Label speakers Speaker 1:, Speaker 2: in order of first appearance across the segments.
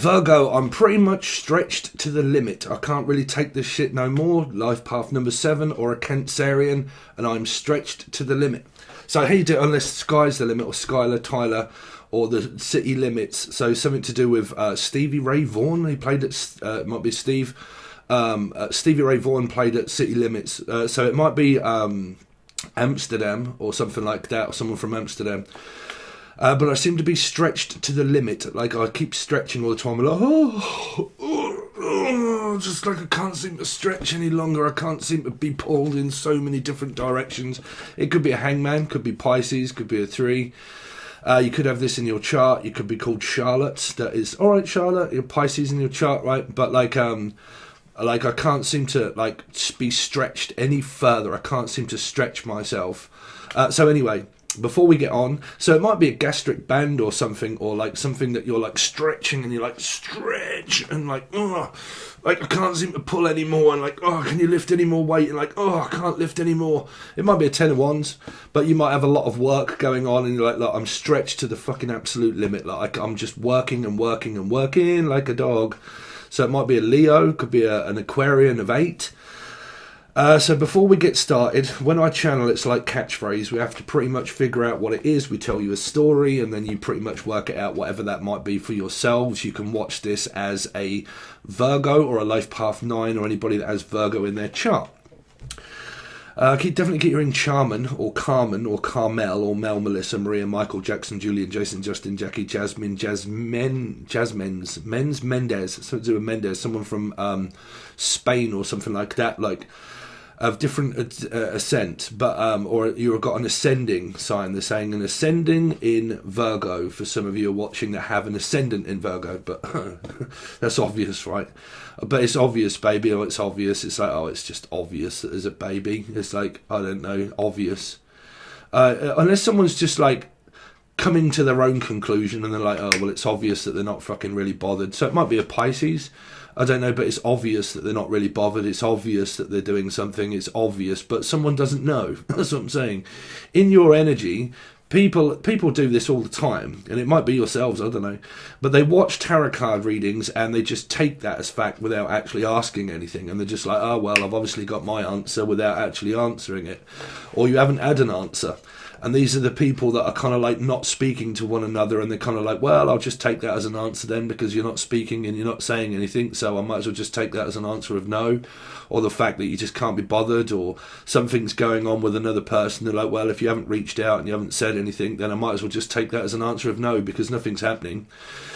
Speaker 1: Virgo, I'm pretty much stretched to the limit. I can't really take this shit no more. Life path number 7 or a Cancerian, and I'm stretched to the limit. So how you do it, unless Sky's the limit, or Skylar, Tyler, or the city limits. So something to do with Stevie Ray Vaughan. He played at, it might be Steve. Stevie Ray Vaughan played at City Limits. So it might be Amsterdam or something like that, or someone from Amsterdam. But I seem to be stretched to the limit. Like, I keep stretching all the time. I'm like, just like I can't seem to stretch any longer. I can't seem to be pulled in so many different directions. It could be a hangman, could be Pisces, could be a 3. You could have this in your chart. You could be called Charlotte. That is, all right, Charlotte, you're Pisces in your chart, right? But like I can't seem to like be stretched any further. I can't seem to stretch myself. So anyway, before we get on, so it might be a gastric band or something, or like something that you're like stretching and you're like stretch and like, oh, like I can't seem to pull anymore, and like, oh, can you lift any more weight, and like, oh, I can't lift anymore. It might be a 10 of wands, but you might have a lot of work going on and you're like, look, I'm stretched to the fucking absolute limit. Like I'm just working and working and working like a dog. So it might be a Leo, could be an Aquarian of 8. So before we get started, when I channel, it's like catchphrase. We have to pretty much figure out what it is. We tell you a story, and then you pretty much work it out, whatever that might be for yourselves. You can watch this as a Virgo or a Life Path 9, or anybody that has Virgo in their chart. Definitely get your in Charmin or Carmen or Carmel or Mel, Melissa, Maria, Michael, Jackson, Julian, Jason, Justin, Jackie, Jasmine, Mendez, something to do with Mendez, someone from Spain or something like that, like of different ascent, but or you've got an ascending sign. They're saying an ascending in Virgo for some of you are watching that have an ascendant in Virgo, but that's obvious, right? But it's obvious, baby, or it's obvious. It's like, oh, it's just obvious that there's a baby. It's like, I don't know, obvious. Unless someone's just like coming to their own conclusion and they're like, oh, well, it's obvious that they're not fucking really bothered. So it might be a Pisces. I don't know, but it's obvious that they're not really bothered. It's obvious that they're doing something. It's obvious, but someone doesn't know. That's what I'm saying. In your energy, people do this all the time, and it might be yourselves, I don't know. But they watch tarot card readings and they just take that as fact without actually asking anything. And they're just like, oh, well, I've obviously got my answer without actually answering it. Or you haven't had an answer. And these are the people that are kind of like not speaking to one another, and they're kind of like, well, I'll just take that as an answer then, because you're not speaking and you're not saying anything, so I might as well just take that as an answer of no. Or the fact that you just can't be bothered, or something's going on with another person. They're like, well, if you haven't reached out and you haven't said anything, then I might as well just take that as an answer of no, because nothing's happening.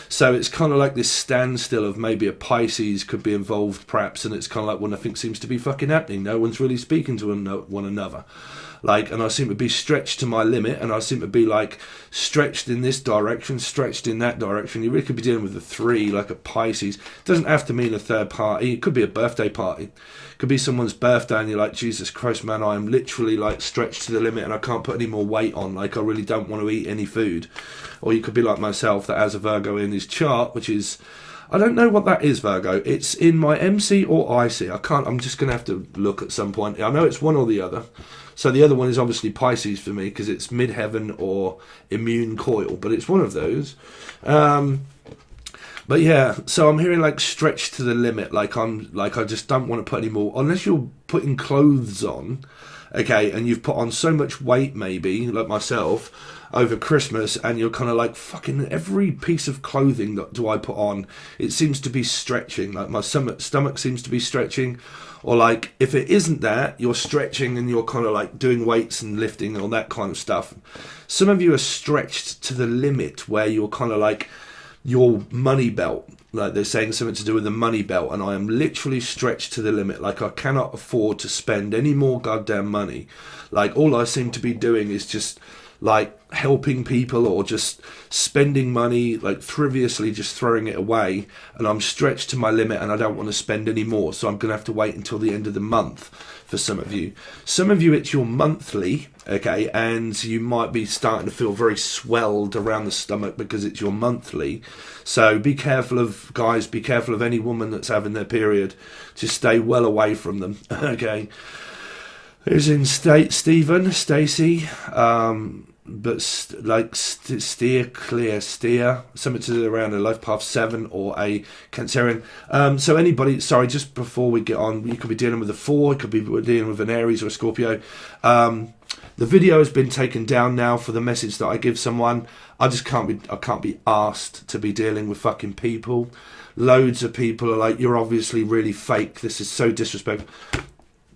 Speaker 1: So it's kind of like this standstill of maybe a Pisces could be involved perhaps, and it's kind of like, well, nothing seems to be fucking happening. No one's really speaking to one another. Like, and I seem to be stretched to my limit, and I seem to be like stretched in this direction, stretched in that direction. You really could be dealing with a 3, like a Pisces. It doesn't have to mean a third party. It could be a birthday party. It could be someone's birthday, and you're like, Jesus Christ, man, I am literally like stretched to the limit, and I can't put any more weight on. Like, I really don't want to eat any food. Or you could be like myself, that has a Virgo in his chart, which is, I don't know what that is, Virgo. It's in my MC or IC. I'm just going to have to look at some point. I know it's one or the other. So the other one is obviously Pisces for me, because it's midheaven or immune coil, but it's one of those. But yeah, so I'm hearing like stretched to the limit, like I just don't want to put any more, unless you're putting clothes on, okay, and you've put on so much weight maybe, like myself, over Christmas, and you're kind of like, fucking every piece of clothing that do I put on, it seems to be stretching, like my stomach seems to be stretching. Or like, if it isn't that, you're stretching and you're kind of like doing weights and lifting and all that kind of stuff. Some of you are stretched to the limit where you're kind of like your money belt. Like they're saying something to do with the money belt, and I am literally stretched to the limit. Like I cannot afford to spend any more goddamn money. Like all I seem to be doing is just like helping people, or just spending money, like frivolously just throwing it away, and I'm stretched to my limit and I don't want to spend any more, so I'm going to have to wait until the end of the month for some of you. Some of you it's your monthly, okay, and you might be starting to feel very swelled around the stomach because it's your monthly. So be careful of, guys, be careful of any woman that's having their period. Just stay well away from them, okay. Who's in Stephen, Stacey, steer clear, steer something to do around a life path 7 or a Cancerian. So anybody, sorry, just before we get on, you could be dealing with a 4, you could be dealing with an Aries or a Scorpio. The video has been taken down now for the message that I give someone. I can't be asked to be dealing with fucking people. Loads of people are like, you're obviously really fake. This is so disrespectful.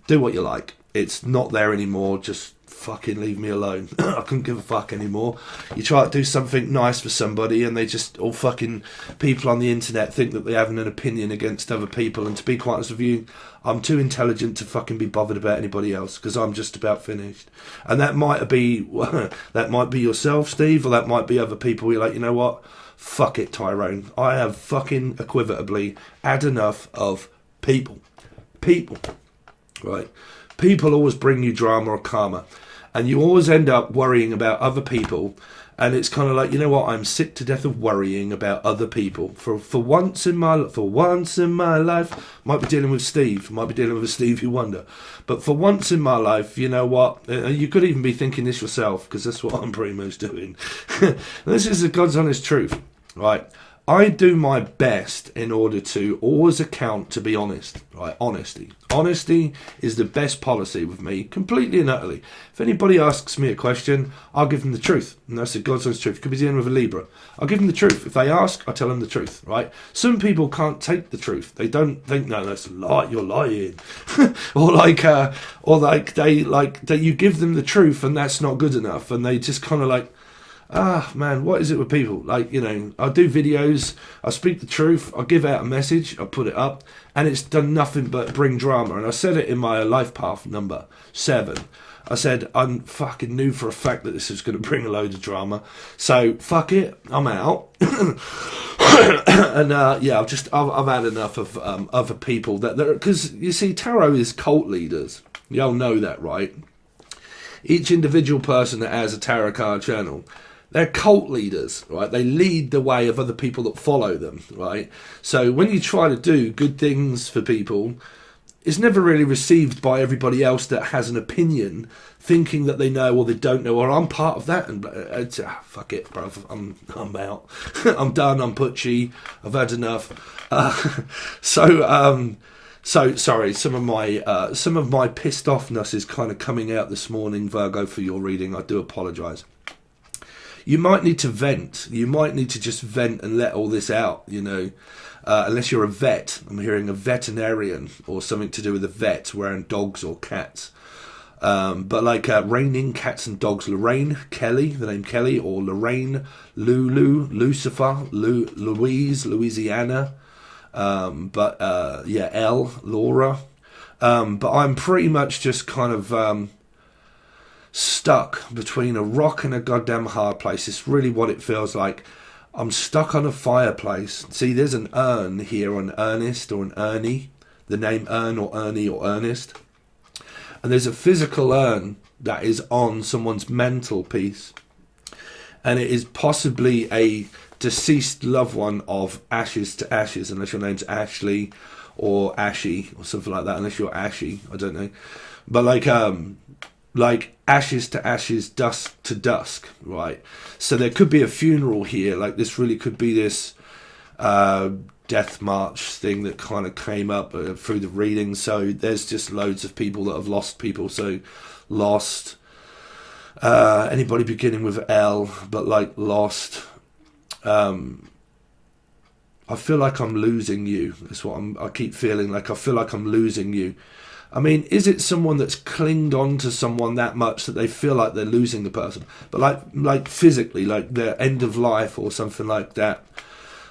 Speaker 1: Do what you like. It's not there anymore. Just fucking leave me alone. I couldn't give a fuck anymore. You try to do something nice for somebody and they just, all fucking people on the internet think that they're having an opinion against other people, and to be quite honest with you, I'm too intelligent to fucking be bothered about anybody else, because I'm just about finished. And that might be that might be yourself, Steve, or that might be other people. You're like, you know what, fuck it, Tyrone, I have fucking equivotably had enough of people, right? People always bring you drama or karma, and you always end up worrying about other people. And it's kind of like, you know what, I'm sick to death of worrying about other people. For once in my life, might be dealing with Steve, might be dealing with a Stevie Wonder, but for once in my life, you know what, you could even be thinking this yourself, because that's what I'm pretty much doing. This is the God's honest truth, right? I do my best in order to always account to be honest, right? Honesty is the best policy with me, completely and utterly. If anybody asks me a question, I'll give them the truth, and that's the God's honest truth. Could be dealing with a Libra. I'll give them the truth. If they ask, I tell them the truth, right? Some people can't take the truth. They don't think, no, that's a lie, you're lying. Or you give them the truth and that's not good enough, and they just kind of like, man, what is it with people? Like, you know, I do videos, I speak the truth, I give out a message, I put it up, and it's done nothing but bring drama. And I said it in my life path number 7. I said, I fucking knew for a fact that this was going to bring a load of drama. So, fuck it, I'm out. And, I've had enough of other people that, because, you see, tarot is cult leaders. You all know that, right? Each individual person that has a tarot card journal, they're cult leaders, right? They lead the way of other people that follow them, right? So when you try to do good things for people, it's never really received by everybody else that has an opinion, thinking that they know or they don't know, or I'm part of that, and fuck it, bro, I'm out. I'm done, I'm putchy, I've had enough. So sorry, some of my pissed offness is kind of coming out this morning, Virgo, for your reading. I do apologise. You might need to vent. You might need to just vent and let all this out, you know. Unless you're a vet. I'm hearing a veterinarian or something to do with a vet wearing dogs or cats. But like raining cats and dogs. Lorraine Kelly, the name Kelly, or Lorraine, Lulu, Lucifer, Louise, Louisiana. Elle, Laura. But I'm pretty much just kind of stuck between a rock and a goddamn hard place. It's really what it feels like. I'm stuck on a fireplace. See, there's an urn here, an Ernest or an Ernie. The name Ern or Ernie or Ernest. And there's a physical urn that is on someone's mantelpiece. And it is possibly a deceased loved one of ashes to ashes, unless your name's Ashley or Ashy or something like that, unless you're Ashy, I don't know. But like ashes to ashes, dusk to dusk, right? So there could be a funeral here, like this really could be this death march thing that kind of came up through the reading. So there's just loads of people that have lost people, so lost, anybody beginning with L, but like lost. I feel like I'm losing you. That's what I keep feeling like. I feel like I'm losing you. I mean, is it someone that's clinged on to someone that much that they feel like they're losing the person? But like physically, like their end of life or something like that.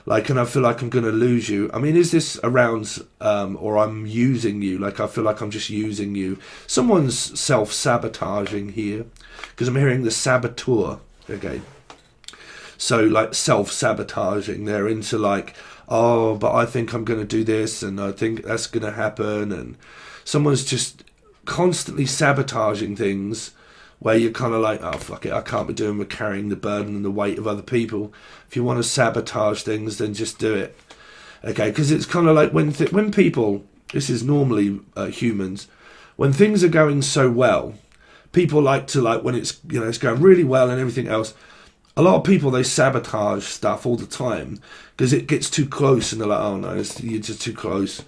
Speaker 1: Like, and I feel like I'm going to lose you. I mean, is this around, or I'm using you? Like, I feel like I'm just using you. Someone's self-sabotaging here. Because I'm hearing the saboteur. Okay. So, like, self-sabotaging. They're into, like, oh, but I think I'm going to do this, and I think that's going to happen. And someone's just constantly sabotaging things where you're kind of like, oh, fuck it, I can't be doing with carrying the burden and the weight of other people. If you want to sabotage things, then just do it. Okay, because it's kind of like when people, this is normally humans, when things are going so well, people like to, like, when it's, you know, it's going really well and everything else, a lot of people, they sabotage stuff all the time because it gets too close and they're like, oh no, you're just too close.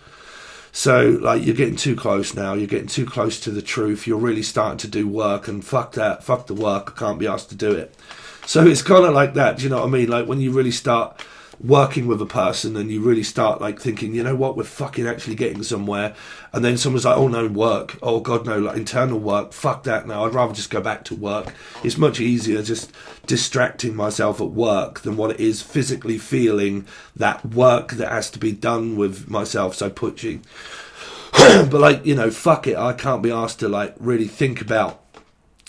Speaker 1: So, like, you're getting too close now. You're getting too close to the truth. You're really starting to do work, and fuck that. Fuck the work. I can't be asked to do it. So it's kind of like that. Do you know what I mean? Like, when you really start working with a person and you really start, like, thinking, you know what, we're fucking actually getting somewhere. And then someone's like, oh, no, work. Oh, God, no, like, internal work. Fuck that now. I'd rather just go back to work. It's much easier just distracting myself at work than what it is physically feeling that work that has to be done with myself so pushy. But, like, you know, fuck it. I can't be asked to, like, really think about,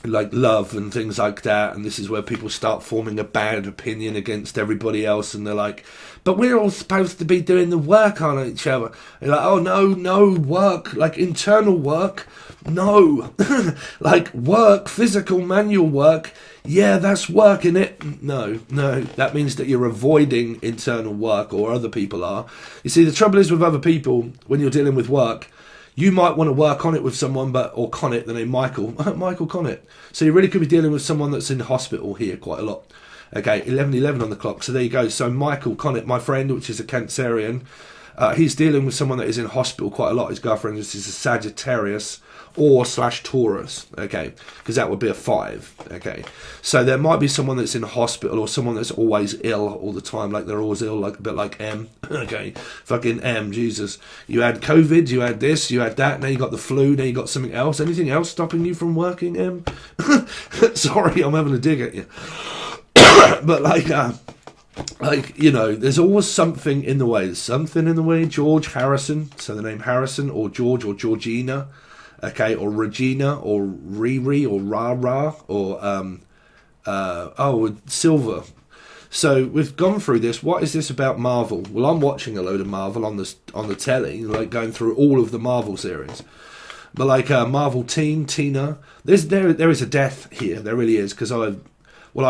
Speaker 1: like, love and things like that. And this is where people start forming a bad opinion against everybody else, and they're like, but we're all supposed to be doing the work on each other. You're like, oh no, work, like internal work, no. Like, work, physical manual work, yeah, that's work, innit? No, that means that you're avoiding internal work, or other people are. You see, the trouble is with other people, when you're dealing with work, you might want to work on it with someone, or Connett, the name Michael Connett. So you really could be dealing with someone that's in hospital here quite a lot. Okay, 11:11 on the clock. So there you go. So Michael Connett, my friend, which is a Cancerian, he's dealing with someone that is in hospital quite a lot. His girlfriend is a Sagittarius or / Taurus. Okay, because that would be a 5. Okay, so there might be someone that's in hospital, or someone that's always ill all the time, like they're always ill, like a bit like M. Okay, fucking M, Jesus. You had COVID, you had this, you had that, now you got the flu, now you got something else. Anything else stopping you from working, M? Sorry, I'm having a dig at you. But like, you know, there's always something in the way. There's something in the way. George Harrison, so the name Harrison, or George, or Georgina, okay, or Regina, or Riri, or Ra, or Silver. So we've gone through this. What is this about Marvel? Well, I'm watching a load of Marvel on the telly, like going through all of the Marvel series. But like Marvel Tina, there is a death here. There really is, because I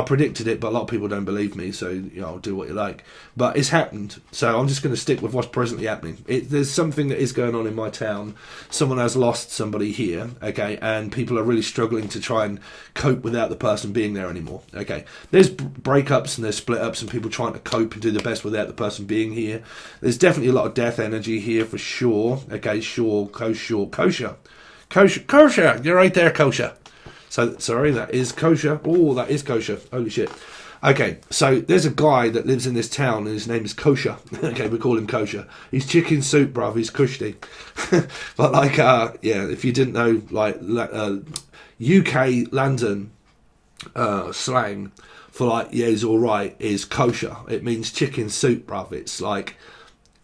Speaker 1: predicted it, but a lot of people don't believe me, so, you know, I'll do what you like. But it's happened, so I'm just going to stick with what's presently happening. There's something that is going on in my town. Someone has lost somebody here, okay, and people are really struggling to try and cope without the person being there anymore, okay. There's breakups and there's split-ups and people trying to cope and do the best without the person being here. There's definitely a lot of death energy here for sure, okay, kosher. You're right there, kosher. So, sorry, that is kosher. Oh, that is kosher. Holy shit. Okay, so there's a guy that lives in this town, and his name is Kosher. Okay, we call him Kosher. He's chicken soup, bruv. He's kushti. But, like, yeah, if you didn't know, like, UK London slang for, like, yeah, he's all right, is kosher. It means chicken soup, bruv. It's, like,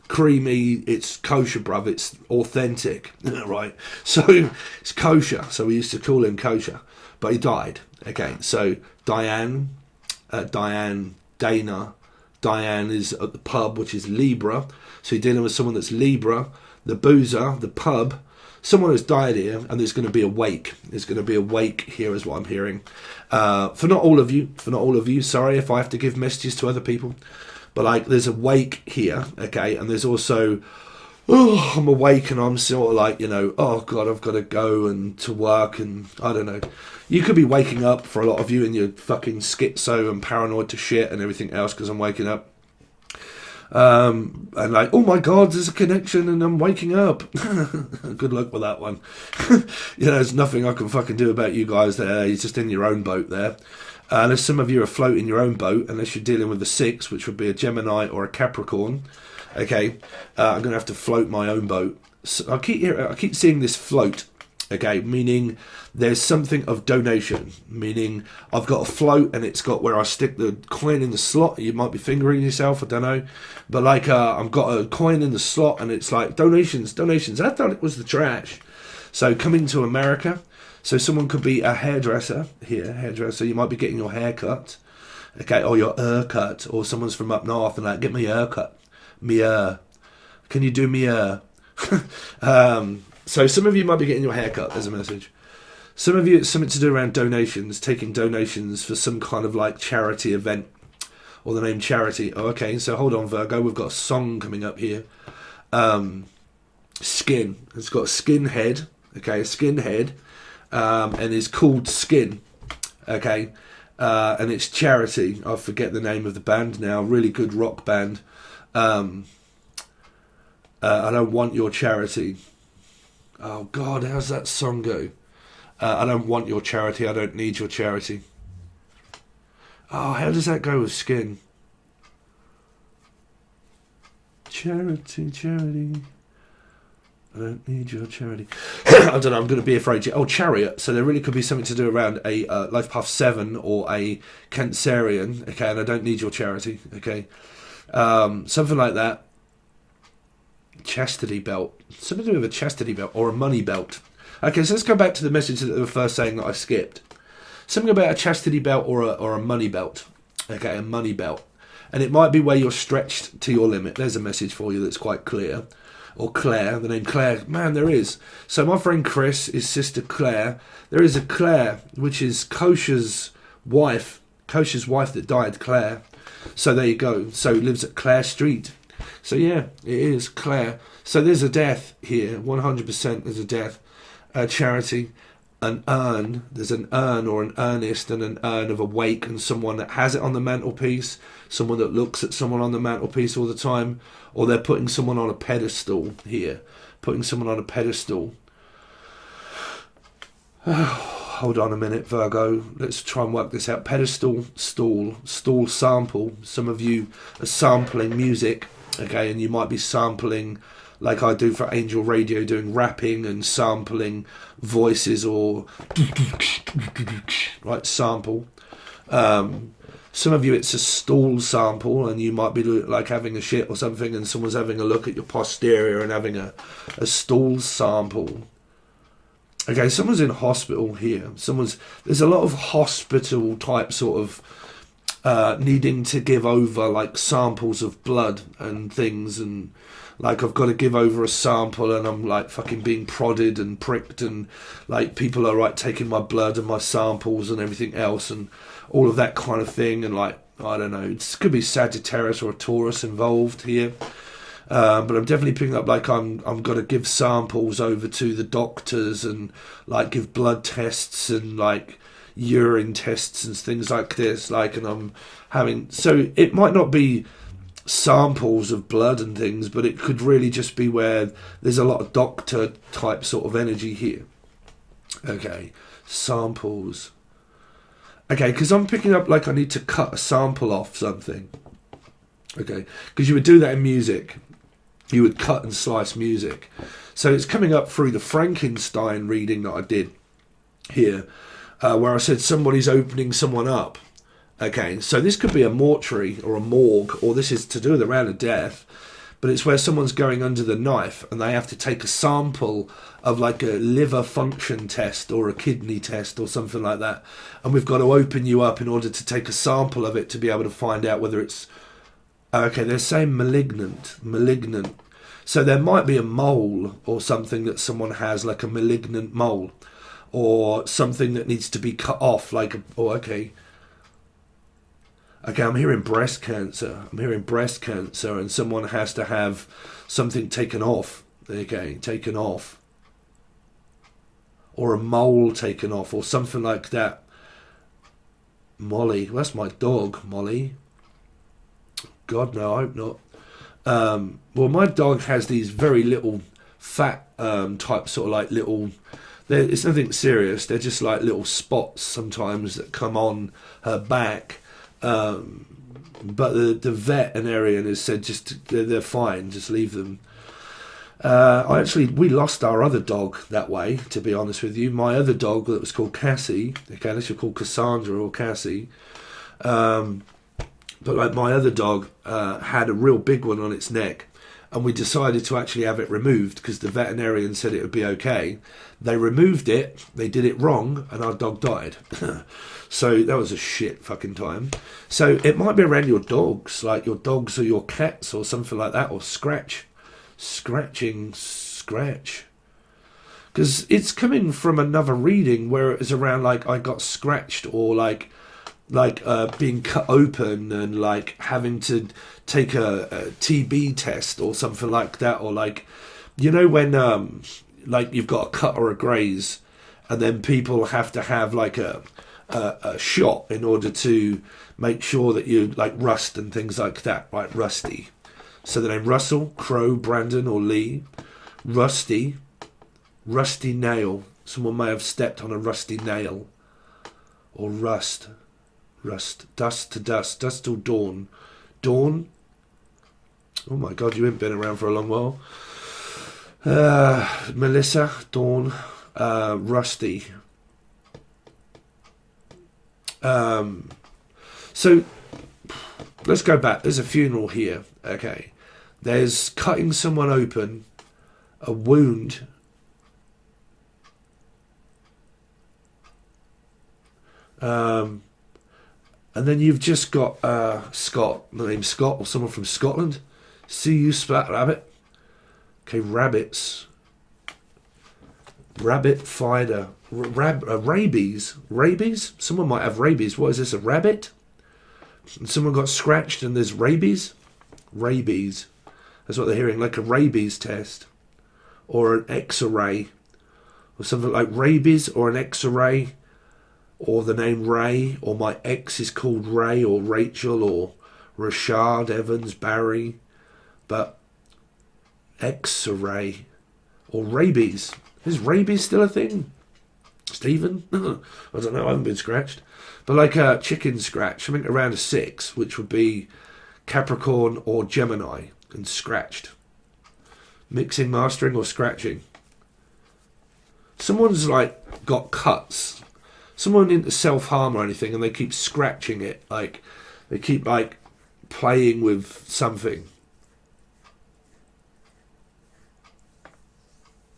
Speaker 1: creamy, it's kosher, bruv. It's authentic, right? So, it's kosher. So, we used to call him Kosher. But he died. Okay, so Dana. Diane is at the pub, which is Libra. So you're dealing with someone that's Libra, the boozer, the pub. Someone has died here, and there's going to be a wake. There's going to be a wake here, is what I'm hearing. For not all of you. Sorry if I have to give messages to other people. But, like, there's a wake here, okay? And there's also, oh, I'm awake and I'm sort of like, you know, oh, God, I've got to go and to work, and I don't know. You could be waking up, for a lot of you, and you're fucking schizo and paranoid to shit and everything else because I'm waking up. And like, oh my God, there's a connection and I'm waking up. Good luck with that one. You know, there's nothing I can fucking do about you guys there. You're just in your own boat there. Unless some of you are floating your own boat, unless you're dealing with a 6, which would be a Gemini or a Capricorn. Okay, I'm going to have to float my own boat. So I keep seeing this float. Okay, meaning there's something of donation, meaning I've got a float and it's got where I stick the coin in the slot. You might be fingering yourself, I don't know. But like, I've got a coin in the slot and it's like donations. I thought it was the trash. So coming to America, so someone could be a hairdresser here, you might be getting your hair cut. Okay, or your hair cut, or someone's from up north and like, get my hair cut. Can you do me So some of you might be getting your hair cut, there's a message. Some of you, it's something to do around donations, taking donations for some kind of like charity event, or the name charity. Oh, okay, so hold on, Virgo, we've got a song coming up here. Skin, it's got a skin head, okay, a skin head, and is called Skin. Okay, and it's charity. I forget the name of the band now. Really good rock band. I don't want your charity. Oh God, how's that song go? I don't want your charity. I don't need your charity. Oh, how does that go with Skin? Charity, charity. I don't need your charity. I don't know, I'm going to be afraid. Oh, Chariot. So there really could be something to do around a Life Path 7 or a Cancerian. Okay, and I don't need your charity. Okay. Something like that. Chastity belt. Something to do with a chastity belt or a money belt. Okay, so let's go back to the message that they were first saying that I skipped. Something about a chastity belt or a money belt. Okay, a money belt. And it might be where you're stretched to your limit. There's a message for you that's quite clear. Or Claire, the name Claire. Man, there is. So my friend Chris, his sister Claire. There is a Claire, which is Kosher's wife. Kosher's wife that died, Claire. So there you go. So he lives at Clare Street. So yeah, it is Claire. So there's a death here. 100% there's a death. Charity. An urn. There's an urn or an urnist and an urn of a wake, and someone that has it on the mantelpiece. Someone that looks at someone on the mantelpiece all the time. Or they're putting someone on a pedestal here. Putting someone on a pedestal. Hold on a minute, Virgo. Let's try and work this out. Pedestal, stall, sample. Some of you are sampling music, okay, and you might be sampling, like I do for Angel Radio, doing rapping and sampling voices or right, sample. Some of you it's a stall sample, and you might be like having a shit or something, and someone's having a look at your posterior and having a stall sample. Okay, someone's in hospital here. There's a lot of hospital type sort of needing to give over like samples of blood and things, and like I've got to give over a sample, and I'm like fucking being prodded and pricked, and like people are like taking my blood and my samples and everything else and all of that kind of thing. And like, I don't know, it could be Sagittarius or a Taurus involved here. But I'm definitely picking up like I'm going to give samples over to the doctors and like give blood tests and like urine tests and things like this. Like, and I'm having, so it might not be samples of blood and things, but it could really just be where there's a lot of doctor type sort of energy here. Okay, samples. Okay, because I'm picking up like I need to cut a sample off something. Okay, because you would do that in music. You would cut and slice music. So it's coming up through the Frankenstein reading that I did here, where I said somebody's opening someone up. Okay, so this could be a mortuary or a morgue, or this is to do with around a death, but it's where someone's going under the knife and they have to take a sample of like a liver function test or a kidney test or something like that. And we've got to open you up in order to take a sample of it to be able to find out whether it's, okay, they're saying malignant. So there might be a mole or something that someone has, like a malignant mole, or something that needs to be cut off, like, okay, I'm hearing breast cancer. And someone has to have something taken off. Okay, taken off. Or a mole taken off, or something like that. Molly, that's my dog, Molly. God, no, I hope not. Well, my dog has these very little fat type sort of like little, it's nothing serious, they're just like little spots sometimes that come on her back, but the veterinarian has said just they're fine, just leave them. We lost our other dog that way, to be honest with you. My other dog that was called Cassie, okay, this was called Cassandra or Cassie, but like my other dog had a real big one on its neck, and we decided to actually have it removed because the veterinarian said it would be okay. They removed it, they did it wrong, and our dog died. So that was a shit fucking time. So it might be around your dogs, like your dogs or your cats or something like that, or scratch. Because it's coming from another reading where it was around like I got scratched, or like being cut open and like having to take a TB test or something like that, or like, you know, when like you've got a cut or a graze and then people have to have like a shot in order to make sure that you like rust and things like that, right? Rusty. So the name Russell, Crow, Brandon, or Lee. Rusty. Rusty nail. Someone may have stepped on a rusty nail. Or rust. Rust. Dust to dust. Dust till dawn. Dawn. Oh my God, you haven't been around for a long while. Melissa. Dawn. Rusty. So let's go back. There's a funeral here. Okay. There's cutting someone open. A wound. And then you've just got Scott, the name Scott, or someone from Scotland. See you splat rabbit. Okay, rabbits. Rabbit finder. Rabies. Rabies? Someone might have rabies. What is this, a rabbit? And someone got scratched and there's rabies? Rabies. That's what they're hearing, like a rabies test. Or an X-ray. Or something like rabies or an X-ray. Or the name Ray, or my ex is called Ray, or Rachel, or Rashad, Evans, Barry. But X-ray, or rabies. Is rabies still a thing? Stephen? I don't know, I haven't been scratched. But like a chicken scratch, something around a 6, which would be Capricorn or Gemini, and scratched. Mixing, mastering, or scratching. Someone's like got cuts. Someone into self-harm or anything, and they keep scratching it, like they keep like playing with something.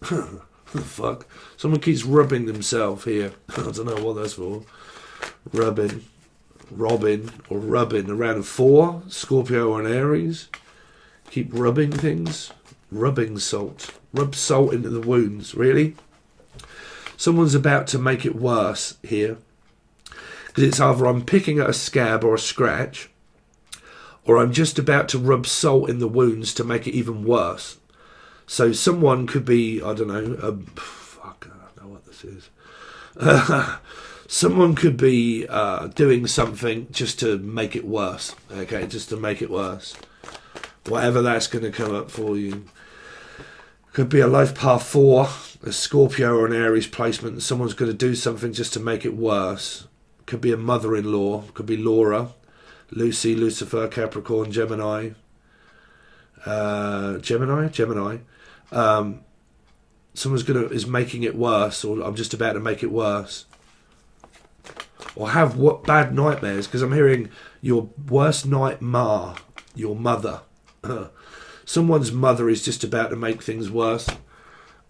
Speaker 1: What the fuck? Someone keeps rubbing themselves here. I don't know what that's for. Rubbing, Robin, or rubbing around a 4. Scorpio or an Aries. Keep rubbing things. Rubbing salt. Rub salt into the wounds. Really? Someone's about to make it worse here. Because it's either I'm picking at a scab or a scratch, or I'm just about to rub salt in the wounds to make it even worse. So someone could be, I don't know, fuck, I don't know what this is. Someone could be doing something just to make it worse. Okay, just to make it worse. Whatever that's going to come up for you. Could be a life path 4, a Scorpio or an Aries placement. Someone's going to do something just to make it worse. Could be a mother-in-law. Could be Laura, Lucy, Lucifer, Capricorn, Gemini. Gemini. Someone's is making it worse, or I'm just about to make it worse. Or have what bad nightmares, because I'm hearing your worst nightmare, your mother. Someone's mother is just about to make things worse.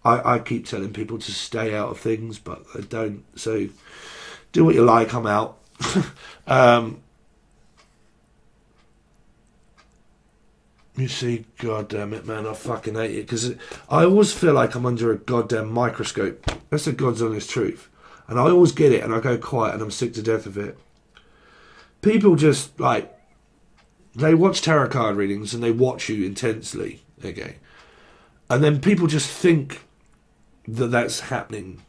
Speaker 1: I keep telling people to stay out of things, but they don't. So do what you like, I'm out. You see, God damn it, man, I fucking hate it. Because I always feel like I'm under a goddamn microscope. That's the God's honest truth. And I always get it and I go quiet and I'm sick to death of it. People just, like, they watch tarot card readings and they watch you intensely, okay? And then people just think that that's happening.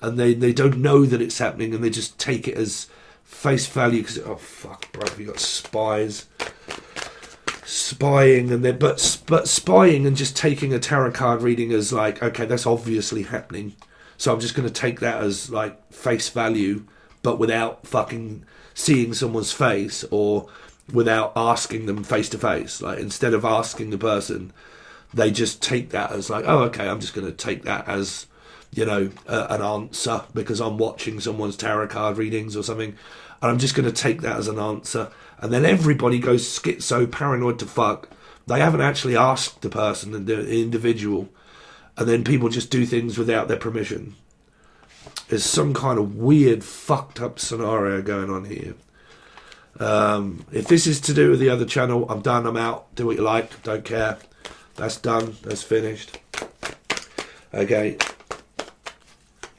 Speaker 1: And they don't know that it's happening and they just take it as face value because, oh, fuck, bro, you got spies. Spying and then, but spying and just taking a tarot card reading as like, okay, that's obviously happening. So I'm just going to take that as like face value, but without fucking seeing someone's face or without asking them face to face. Like instead of asking the person, they just take that as like, oh, okay, I'm just going to take that as, you know, an answer because I'm watching someone's tarot card readings or something. And I'm just going to take that as an answer. And then everybody goes schizo, paranoid to fuck. They haven't actually asked the person, the individual. And then people just do things without their permission. There's some kind of weird, fucked up scenario going on here. If this is to do with the other channel, I'm done, I'm out. Do what you like, don't care. That's done, that's finished. Okay.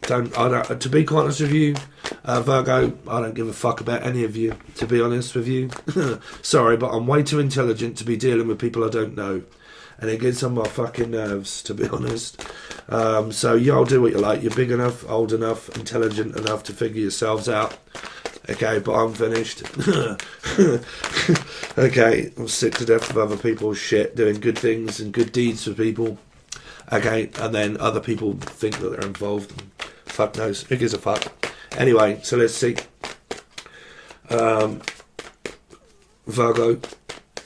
Speaker 1: To be quite honest with you, Virgo, I don't give a fuck about any of you, to be honest with you. Sorry, but I'm way too intelligent to be dealing with people I don't know. and it gets on my fucking nerves, to be honest. So y'all do what you like. You're big enough, old enough, intelligent enough to figure yourselves out. Okay, but I'm finished. Okay, I'm sick to death of other people's shit, doing good things and good deeds for people. Okay, and then other people think that they're involved. Fuck knows. Who gives a fuck? Anyway, so let's see. Virgo,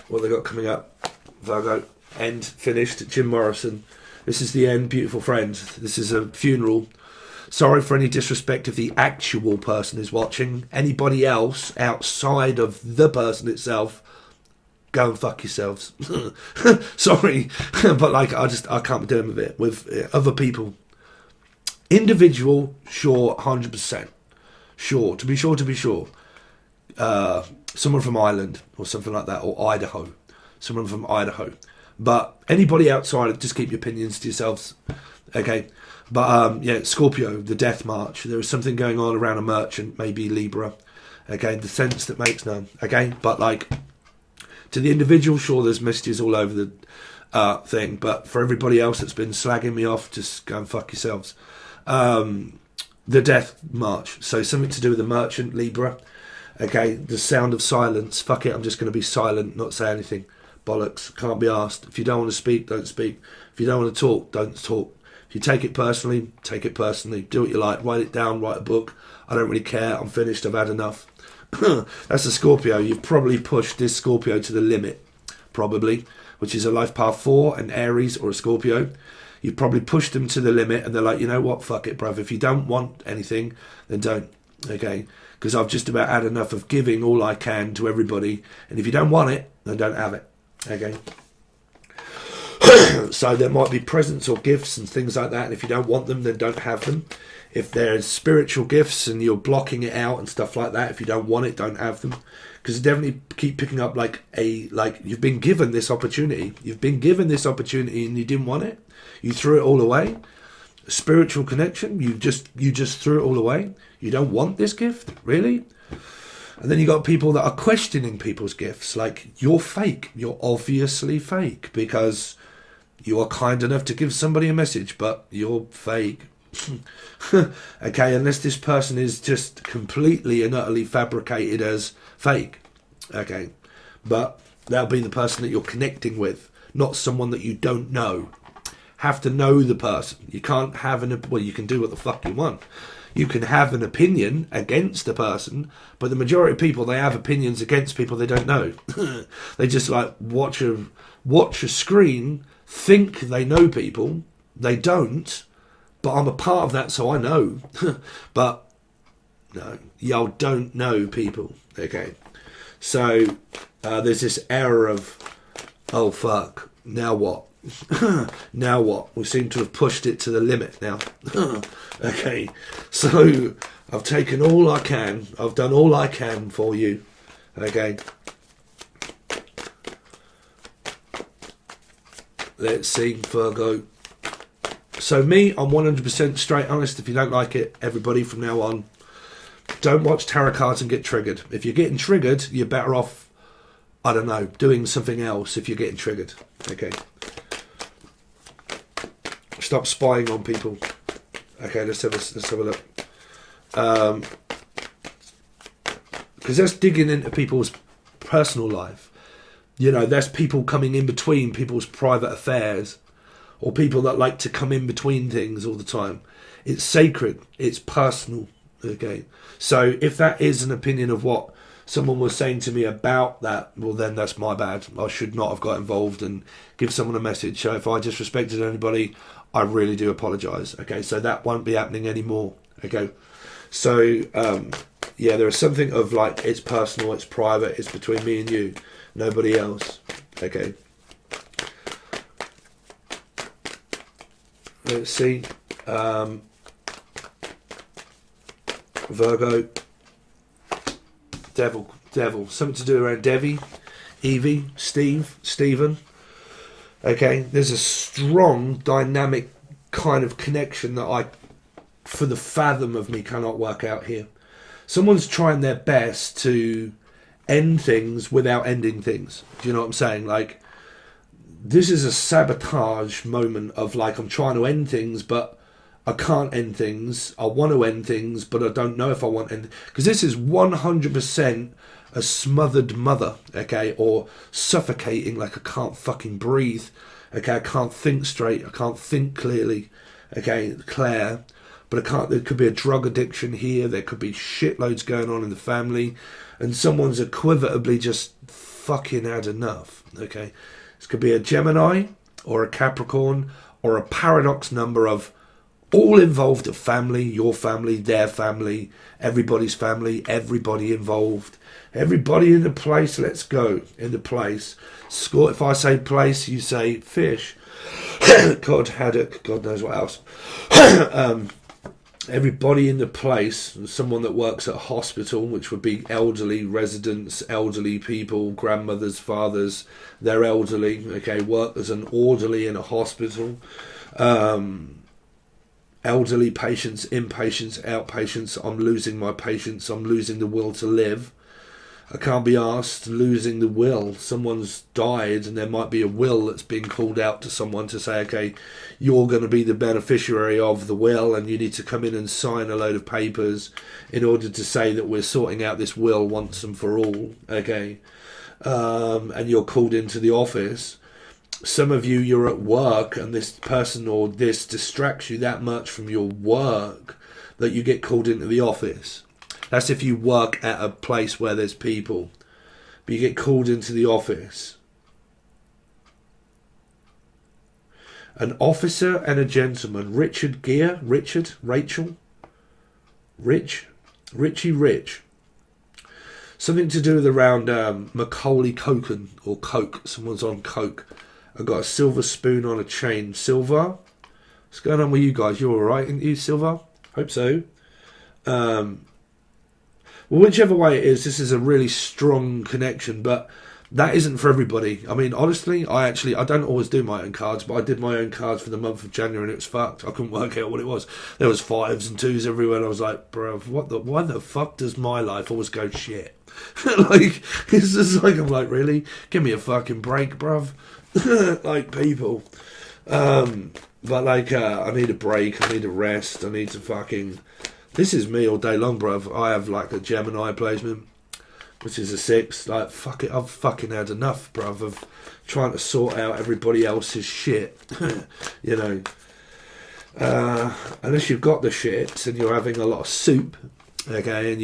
Speaker 1: what they got coming up? Virgo, end, finished. Jim Morrison. This is the end, beautiful friend. This is a funeral. Sorry for any disrespect if the actual person is watching. Anybody else outside of the person itself, go and fuck yourselves. Sorry, but like I can't be doing with it. With other people, individual, sure, 100%, sure. To be sure. Someone from Ireland or something like that, or Idaho. Someone from Idaho. But anybody outside, just keep your opinions to yourselves. Okay. But yeah, Scorpio, the death march. There is something going on around a merchant, maybe Libra. Okay, the sense that makes none. Okay, but like to the individual, sure, there's messages all over the thing. But for everybody else that's been slagging me off, just go and fuck yourselves. The death march. So something to do with the merchant, Libra. Okay, the sound of silence. Fuck it, I'm just going to be silent, not say anything. Bollocks, can't be asked. If you don't want to speak, don't speak. If you don't want to talk, don't talk. If you take it personally, take it personally. Do what you like. Write it down, write a book. I don't really care. I'm finished. I've had enough. That's a Scorpio. You've probably pushed this Scorpio to the limit, probably, which is a life path 4, an Aries or a Scorpio. You've probably pushed them to the limit and they're like, you know what, fuck it, bruv. If you don't want anything, then don't. Okay? Because I've just about had enough of giving all I can to everybody. And if you don't want it, then don't have it. Okay? So there might be presents or gifts and things like that, and if you don't want them, then don't have them. If there's spiritual gifts and you're blocking it out and stuff like that, if you don't want it, don't have them. Because definitely keep picking up like you've been given this opportunity. You've been given this opportunity and you didn't want it. You threw it all away. Spiritual connection, you just threw it all away. You don't want this gift, really? And then you got people that are questioning people's gifts, like you're fake. You're obviously fake because you are kind enough to give somebody a message, but you're fake. Okay, unless this person is just completely and utterly fabricated as fake. Okay, but that'll be the person that you're connecting with, not someone that you don't know. Have to know the person. You can't have well, you can do what the fuck you want. You can have an opinion against a person, but the majority of people, they have opinions against people they don't know. They just like watch a screen, think they know people, they don't, but I'm a part of that, so I know. But no, y'all don't know people. Okay, so there's this error of, oh fuck, now what? Now what? We seem to have pushed it to the limit now. Okay, so I've taken all I can. I've done all I can for you. Okay. Let's see, Virgo. So me, I'm 100% straight honest. If you don't like it, everybody from now on, don't watch tarot cards and get triggered. If you're getting triggered, you're better off, I don't know, doing something else if you're getting triggered. Okay. Stop spying on people. Okay, let's have a look. Because that's digging into people's personal life. You know, there's people coming in between people's private affairs, or people that like to come in between things all the time. It's sacred. It's personal. Okay. So if that is an opinion of what someone was saying to me about that, well, then that's my bad. I should not have got involved and give someone a message. So if I disrespected anybody, I really do apologise. Okay, so that won't be happening anymore. Okay, so yeah, there is something of like, it's personal, it's private, it's between me and you, nobody else. Okay. Let's see. Virgo. Devil. Something to do around Devi, Evie, Steve, Stephen. Okay, there's a strong, dynamic kind of connection that I, for the fathom of me, cannot work out here. Someone's trying their best to end things without ending things. Do you know what I'm saying? Like, this is a sabotage moment of like, I'm trying to end things, but I can't end things. I want to end things, but I don't know if I want to end. Because this is 100% a smothered mother, okay? Or suffocating, like I can't fucking breathe, okay? I can't think straight. I can't think clearly, okay? Claire. But I can't, there could be a drug addiction here. There could be shitloads going on in the family. And someone's equivalently just fucking had enough, okay? This could be a Gemini or a Capricorn or a paradox number of all involved, a family, your family, their family, everybody's family, everybody involved, everybody in the place. Let's go in the place. Score. If I say place, you say fish. God, haddock, God knows what else. Everybody in the place, someone that works at a hospital, which would be elderly residents, elderly people, grandmothers, fathers, they're elderly, okay, work as an orderly in a hospital, elderly patients, inpatients, outpatients. I'm losing my patients, I'm losing the will to live. I can't be asked, losing the will. Someone's died and there might be a will that's being called out to someone to say, okay, you're going to be the beneficiary of the will and you need to come in and sign a load of papers in order to say that we're sorting out this will once and for all, okay? And you're called into the office. Some of you, you're at work and this person or this distracts you that much from your work that you get called into the office. That's if you work at a place where there's people. But you get called into the office. An officer and a gentleman. Richard Gere. Richard. Rachel. Rich. Richie Rich. Something to do with around Macaulay Culkin or Coke. Someone's on Coke. I've got a silver spoon on a chain. Silver. What's going on with you guys? You're alright, aren't you, Silver? Hope so. Well, whichever way it is, this is a really strong connection, but that isn't for everybody. I mean, honestly, I don't always do my own cards, but I did my own cards for the month of January and it was fucked. I couldn't work out what it was. There was 5s and 2s everywhere and I was like, bro, why the fuck does my life always go shit? Like, it's just like, I'm like, really? Give me a fucking break, bruv. Like, people. But like, I need a break, I need a rest, I need to fucking... This is me all day long, bruv. I have like a Gemini placement, which is a 6. Like, fuck it, I've fucking had enough, bruv, of trying to sort out everybody else's shit. You know. Unless you've got the shit and you're having a lot of soup, okay, and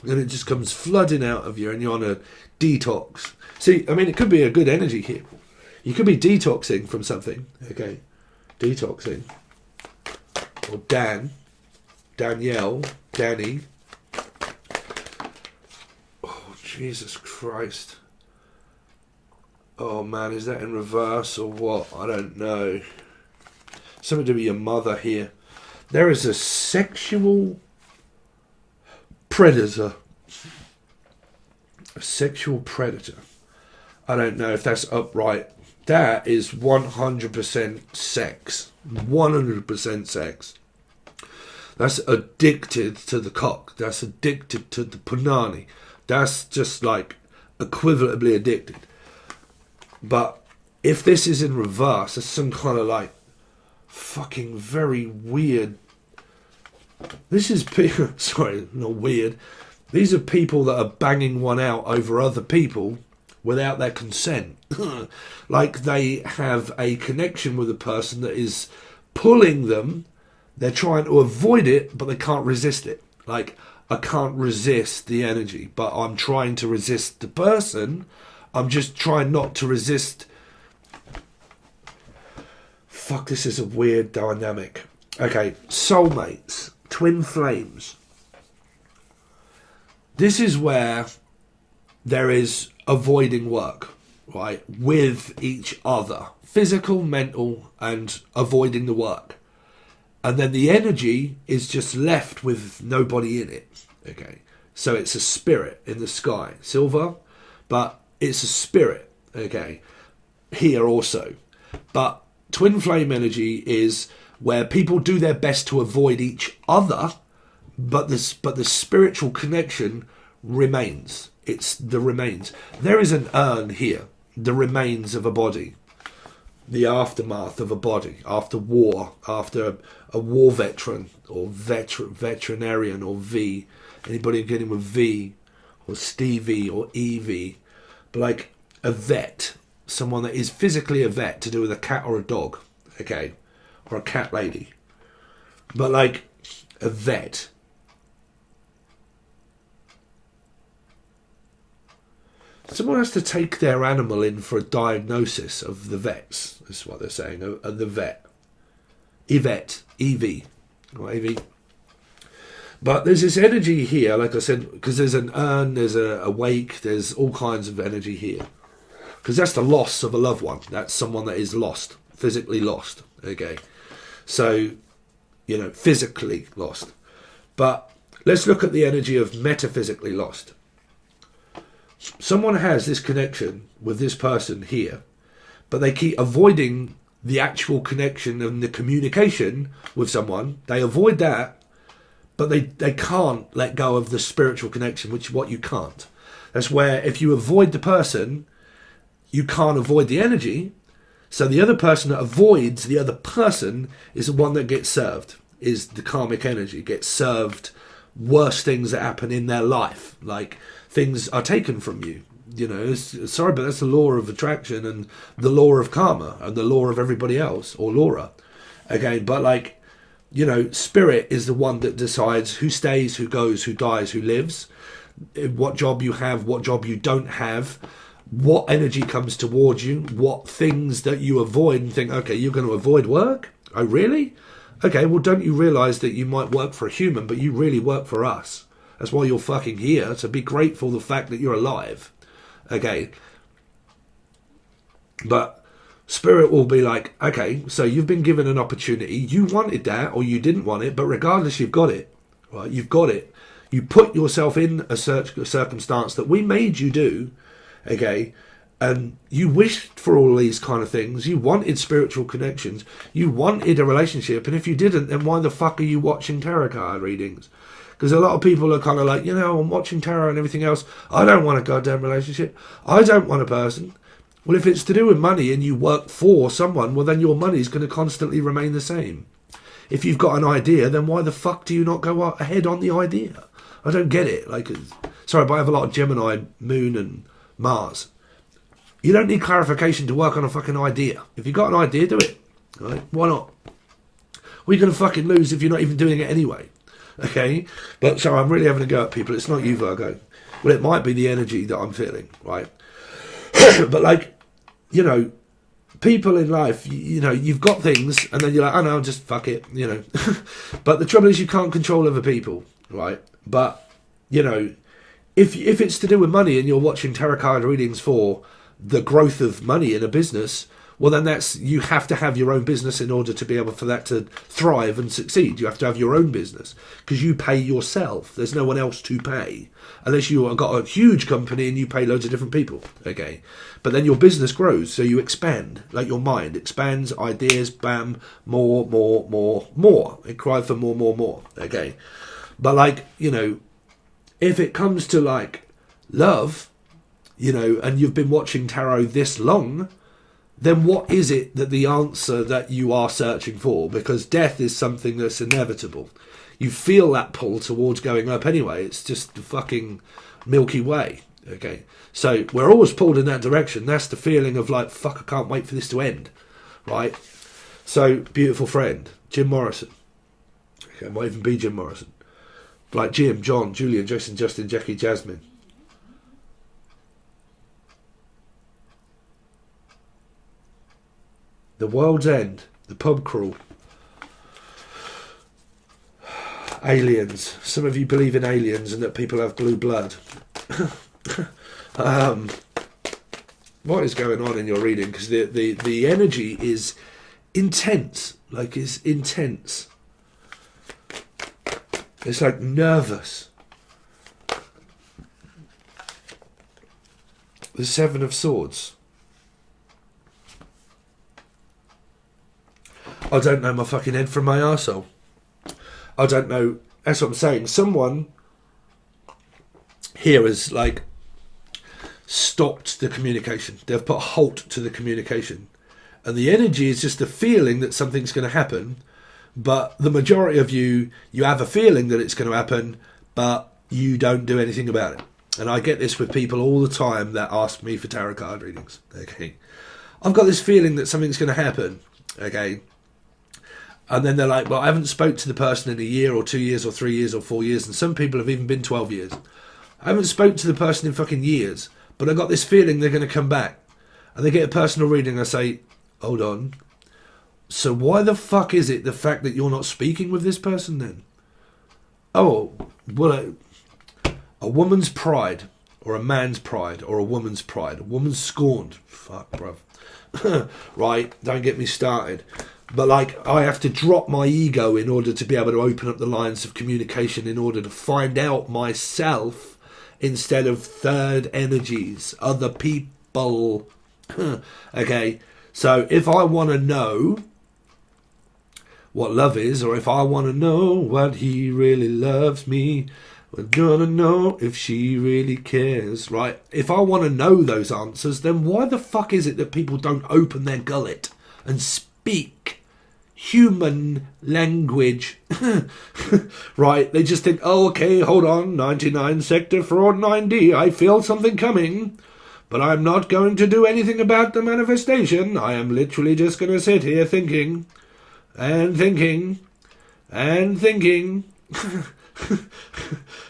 Speaker 1: and it just comes flooding out of you and you're on a detox. See, I mean, it could be a good energy here. You could be detoxing from something, okay? Detoxing. Or Danielle, Danny. Oh, Jesus Christ. Oh, man, is that in reverse or what? I don't know. Something to be your mother here. There is a sexual predator. A sexual predator. I don't know if that's upright. That is 100% sex. 100% sex. That's addicted to the cock. That's addicted to the punani. That's just like equivalently addicted. But if this is in reverse, it's some kind of like fucking very weird. This is people. Sorry, not weird. These are people that are banging one out over other people without their consent. Like they have a connection with a person that is pulling them. They're trying to avoid it, but they can't resist it. Like, I can't resist the energy, but I'm trying to resist the person. I'm just trying not to resist. Fuck, this is a weird dynamic. Okay, soulmates, twin flames. This is where there is avoiding work, right, with each other. Physical, mental, and avoiding the work. And then the energy is just left with nobody in it. Okay. So it's a spirit in the sky. Silver. But it's a spirit. Okay. Here also. But twin flame energy is where people do their best to avoid each other. But the spiritual connection remains. It's the remains. There is an urn here. the remains of a body, the aftermath of a body, after war, after a war veteran, or veterinarian, or V, anybody getting with V, or Stevie, or Evie, but like a vet, someone that is physically a vet, to do with a cat or a dog, okay, or a cat lady, but like a vet. Someone has to take their animal in for a diagnosis of the vets. That's what they're saying. Of the vet. Yvette. Evie. Or Evie. But there's this energy here, like I said, because there's an urn, there's a wake, there's all kinds of energy here. Because that's the loss of a loved one. That's someone that is lost. Physically lost. Okay. So, you know, physically lost. But let's look at the energy of metaphysically lost. Someone has this connection with this person here, but they keep avoiding the actual connection and the communication with someone. They avoid that, but they can't let go of the spiritual connection, which is what you can't. That's where if you avoid the person, you can't avoid the energy. So the other person that avoids the other person is the one that gets served, is the karmic energy, gets served worse things that happen in their life, like things are taken from you. You know, sorry, but that's the law of attraction and the law of karma and the law of everybody else, or Laura. Again, but like, you know, spirit is the one that decides who stays, who goes, who dies, who lives, what job you have, what job you don't have, what energy comes towards you, what things that you avoid and think, okay, you're going to avoid work? Oh, really? Okay, well, don't you realise that you might work for a human, but you really work for us? That's why you're fucking here, so be grateful for the fact that you're alive. Okay. But spirit will be like, okay, so you've been given an opportunity. You wanted that or you didn't want it, but regardless, you've got it. Right? You've got it. You put yourself in a circumstance that we made you do, okay, and you wished for all these kind of things. You wanted spiritual connections. You wanted a relationship, and if you didn't, then why the fuck are you watching tarot card readings? Because a lot of people are kind of like, you know, I'm watching tarot and everything else. I don't want a goddamn relationship. I don't want a person. Well, if it's to do with money and you work for someone, well, then your money's going to constantly remain the same. If you've got an idea, then why the fuck do you not go ahead on the idea? I don't get it. Like, sorry, but I have a lot of Gemini, Moon and Mars. You don't need clarification to work on a fucking idea. If you've got an idea, do it. Right? Why not? What are you going to fucking lose if you're not even doing it anyway? Okay, but so I'm really having a go at people. It's not you, Virgo. Well, it might be the energy that I'm feeling, right? But like, you know, people in life, you know, you've got things, and then you're like, oh no, just fuck it, you know. But the trouble is, you can't control other people, right? But you know, if it's to do with money, and you're watching tarot card readings for the growth of money in a business, well, then you have to have your own business in order to be able for that to thrive and succeed. You have to have your own business because you pay yourself. There's no one else to pay unless you have got a huge company and you pay loads of different people. Okay, but then your business grows, so you expand. Like your mind expands, ideas, bam, more. It cries for more. Okay, but like, you know, if it comes to like love, you know, and you've been watching tarot this long, then what is it that the answer that you are searching for? Because death is something that's inevitable. You feel that pull towards going up anyway. It's just the fucking Milky Way. Okay, so we're always pulled in that direction. That's the feeling of like, fuck, I can't wait for this to end. Right? So, beautiful friend, Jim Morrison. Okay, it might even be Jim Morrison. Like Jim, John, Julian, Jason, Justin, Jackie, Jasmine. The World's End, The Pub Crawl, aliens. Some of you believe in aliens and that people have blue blood. What is going on in your reading? Because the energy is intense, like it's intense. It's like nervous. The Seven of Swords. I don't know my fucking head from my arsehole. I don't know. That's what I'm saying. Someone here is like, stopped the communication. They've put a halt to the communication. And the energy is just a feeling that something's going to happen. But the majority of you have a feeling that it's going to happen, but you don't do anything about it. And I get this with people all the time that ask me for tarot card readings. Okay, I've got this feeling that something's going to happen. Okay, and then they're like, well, I haven't spoke to the person in a year or 2 years or 3 years or 4 years, and some people have even been 12 years. I haven't spoke to the person in fucking years, but I got this feeling they're going to come back. And they get a personal reading. I say, hold on. So why the fuck is it the fact that you're not speaking with this person then? Oh, well, a woman's pride, or a man's pride, or a woman's pride. A woman's scorned. Fuck, bruv. Right, don't get me started. But like, I have to drop my ego in order to be able to open up the lines of communication, in order to find out myself instead of third energies, other people. Okay, so if I want to know what love is, or if I want to know what he really loves me, we're gonna know if she really cares, right? If I want to know those answers, then why the fuck is it that people don't open their gullet and speak human language? Right? They just think, oh, okay, hold on, 99 sector fraud 9D, I feel something coming, but I'm not going to do anything about the manifestation. I am literally just going to sit here thinking and thinking and thinking.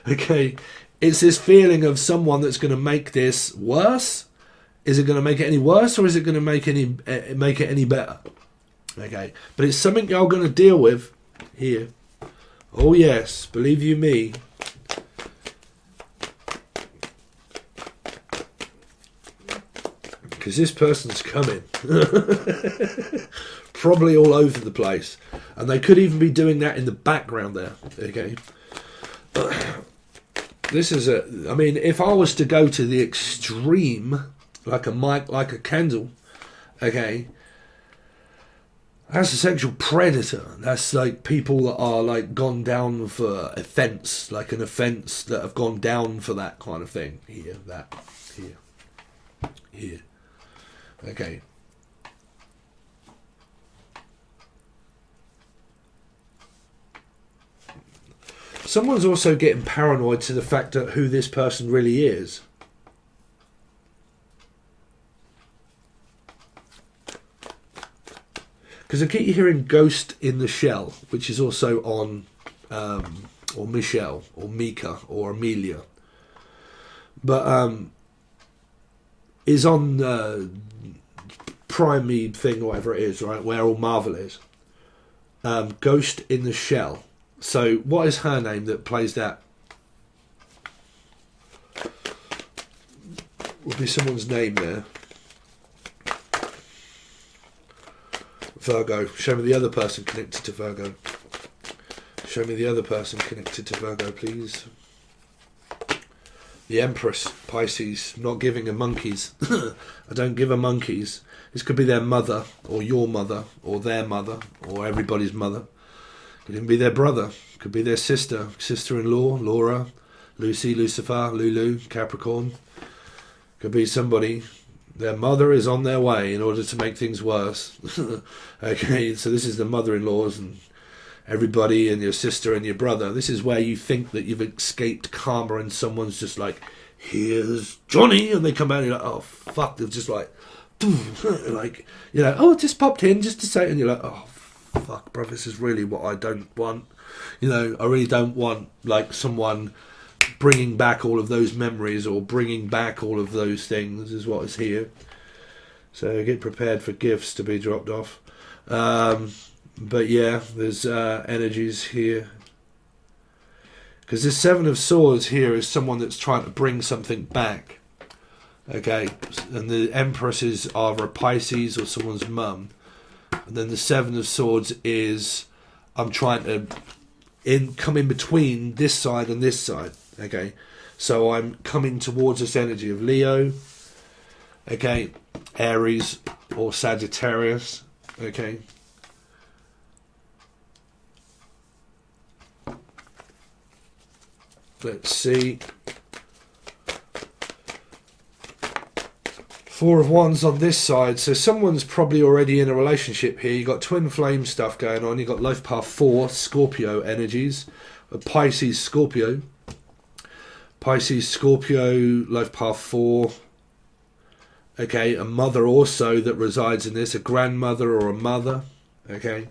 Speaker 1: Okay, it's this feeling of someone that's going to make this worse. Is it going to make it any worse, or is it going to make it any better? Okay, but it's something you're going to deal with here. Oh yes, believe you me. Because this person's coming. Probably all over the place. And they could even be doing that in the background there. Okay. This is I mean, if I was to go to the extreme, like a mic, like a candle, okay, that's a sexual predator. That's like people that are like gone down for offence, like an offence, that have gone down for that kind of thing. Here, that, here. Okay. Someone's also getting paranoid to the fact that who this person really is. Because I keep hearing Ghost in the Shell, which is also on, or Michelle, or Mika, or Amelia. But is on Prime thing, or whatever it is, right, where all Marvel is. Ghost in the Shell. So what is her name that plays that? Will be someone's name there. Virgo. Show me the other person connected to Virgo. Show me the other person connected to Virgo, please. The Empress, Pisces. Not giving a monkeys. I don't give a monkeys. This could be their mother, or your mother, or their mother, or everybody's mother. Could even be their brother. Could be their sister. Sister-in-law, Laura, Lucy, Lucifer, Lulu, Capricorn. Could be somebody. Their mother is on their way in order to make things worse. Okay, so this is the mother-in-laws and everybody, and your sister and your brother. This is where you think that you've escaped karma, and someone's just like, here's Johnny, and they come out and you're like, oh fuck, they're just like, like, you know, oh, it just popped in just to say, and you're like, oh fuck, bro, this is really what I don't want. You know, I really don't want like someone bringing back all of those memories, or bringing back all of those things is what is here. So get prepared for gifts to be dropped off. But yeah, there's energies here. Because this Seven of Swords here is someone that's trying to bring something back. Okay, and the Empresses are a Pisces or someone's mum. And then the Seven of Swords is, I'm trying to come in between this side and this side. Okay, so I'm coming towards this energy of Leo, okay, Aries or Sagittarius, okay. Let's see. Four of Wands on this side, so someone's probably already in a relationship here. You've got twin flame stuff going on. You've got life path 4, Scorpio energies, Pisces, Scorpio. Pisces, Scorpio, life path 4. Okay, a mother also that resides in this, a grandmother or a mother. Okay.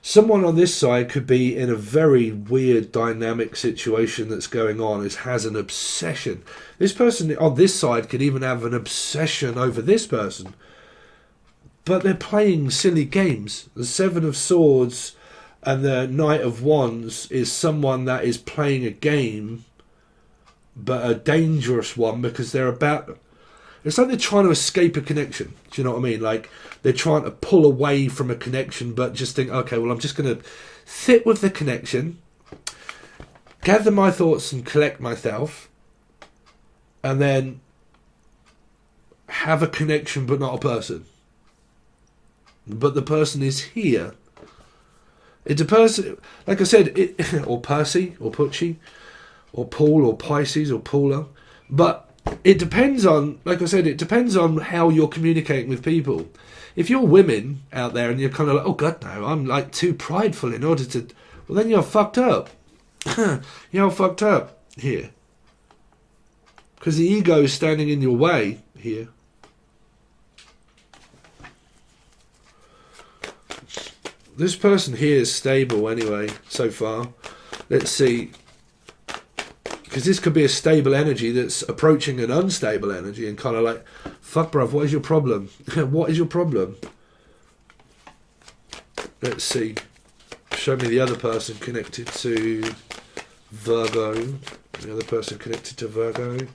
Speaker 1: Someone on this side could be in a very weird dynamic situation that's going on. Has an obsession. This person on this side could even have an obsession over this person. But they're playing silly games. The Seven of Swords and the Knight of Wands is someone that is playing a game, but a dangerous one, because they're about... It's like they're trying to escape a connection. Do you know what I mean? Like, they're trying to pull away from a connection, but just think, okay, well, I'm just going to sit with the connection, gather my thoughts and collect myself, and then have a connection, but not a person. But the person is here. It's a person, like I said, or Percy, or Pucci, or Paul, or Pisces, or Paula. But it depends on, like I said, it depends on how you're communicating with people. If you're women out there and you're kind of like, oh God, no, I'm like too prideful in order to... Well, then you're fucked up. You're fucked up here. Because the ego is standing in your way here. This person here is stable anyway, so far. Let's see. Because this could be a stable energy that's approaching an unstable energy and kind of like, fuck bruv, what is your problem? What is your problem? Let's see. Show me the other person connected to Virgo. The other person connected to Virgo.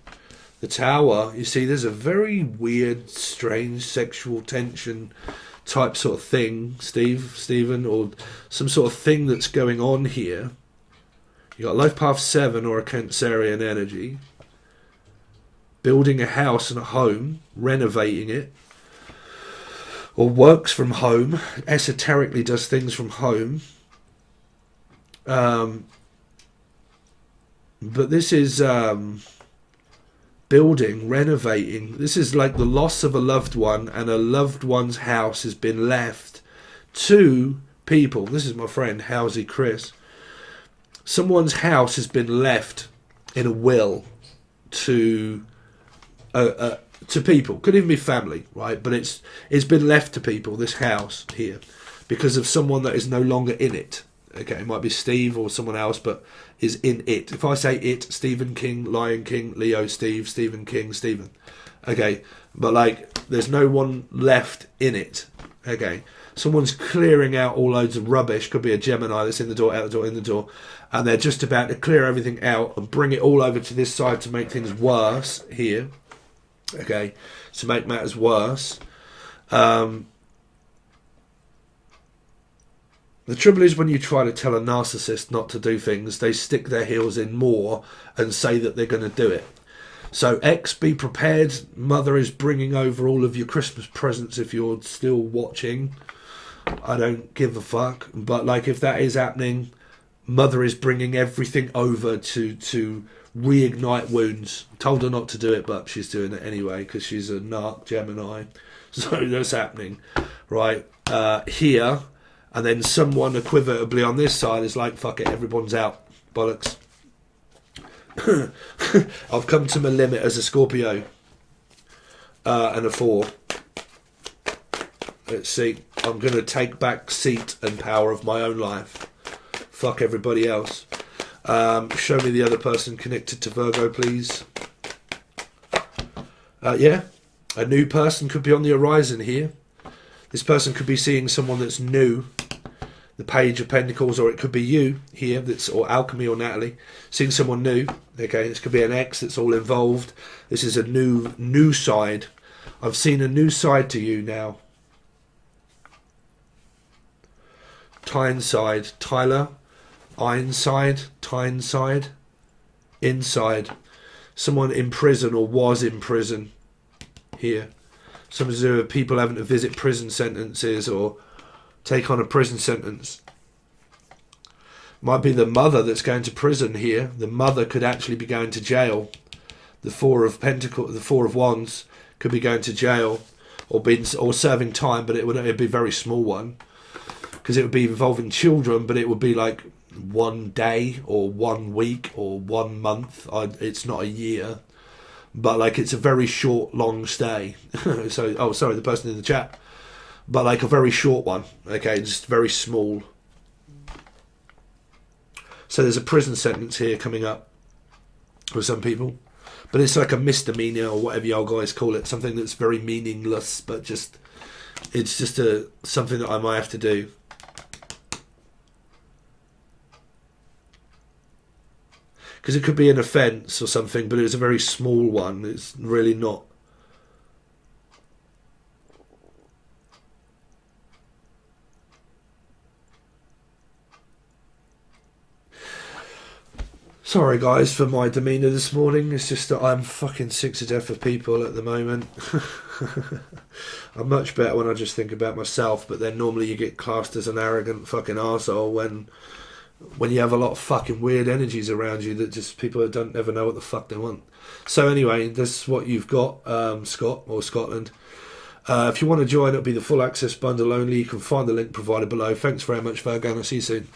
Speaker 1: The Tower. You see, there's a very weird, strange sexual tension type sort of thing, Stephen, or some sort of thing that's going on here. You got life path 7 or a Cancerian energy. Building a house and a home, renovating it, or works from home, esoterically does things from home. But this is building, renovating. This is like the loss of a loved one, and a loved one's house has been left to people. This is my friend Housey Chris. Someone's house has been left in a will to people. Could even be family, right? But it's been left to people, this house here, because of someone that is no longer in it. Okay, it might be Steve or someone else, but is in it. If I say it, Stephen King, Lion King, Leo, Steve, Stephen King, Stephen. Okay, but like, there's no one left in it. Okay, someone's clearing out all loads of rubbish. Could be a Gemini that's in the door, out the door, in the door. And they're just about to clear everything out and bring it all over to this side to make things worse here. Okay, to make matters worse. The trouble is, when you try to tell a narcissist not to do things, they stick their heels in more and say that they're going to do it. So X, be prepared. Mother is bringing over all of your Christmas presents if you're still watching. I don't give a fuck. But like, if that is happening, Mother is bringing everything over to reignite wounds. Told her not to do it, but she's doing it anyway because she's a narc Gemini. So that's happening, right? Here. And then someone equivalently on this side is like, fuck it, everyone's out. Bollocks. I've come to my limit as a Scorpio. And a 4. Let's see. I'm going to take back seat and power of my own life. Fuck everybody else. Show me the other person connected to Virgo, please. Yeah. A new person could be on the horizon here. This person could be seeing someone that's new. The Page of Pentacles, or it could be you here, that's, or Alchemy or Natalie, seeing someone new. Okay, this could be an ex that's all involved. This is a new side. I've seen a new side to you now. Tyneside, Tyler, Ironside, Tyneside, inside. Someone in prison or was in prison here. Something to do with people having to visit prison sentences or take on a prison sentence. Might be the mother that's going to prison here. The mother could actually be going to jail. The Four of Pentacles, the Four of Wands could be going to jail or serving time, but it'd be a very small one, because it would be involving children, but it would be like 1 day or 1 week or 1 month. It's not a year, but like it's a very short, long stay. So, oh, sorry, the person in the chat, but like a very short one. Okay, just very small. So there's a prison sentence here coming up for some people, but it's like a misdemeanor or whatever y'all guys call it, something that's very meaningless, but just it's just something that I might have to do. Because it could be an offence or something, but it's a very small one. It's really not. Sorry guys for my demeanour this morning. It's just that I'm fucking sick to death of people at the moment. I'm much better when I just think about myself, but then normally you get classed as an arrogant fucking arsehole when you have a lot of fucking weird energies around you that just people don't ever know what the fuck they want. So anyway, this is what you've got, Scott or Scotland. If you want to join, it'll be the full access bundle only. You can find the link provided below. Thanks very much, Virgo, and I'll see you soon.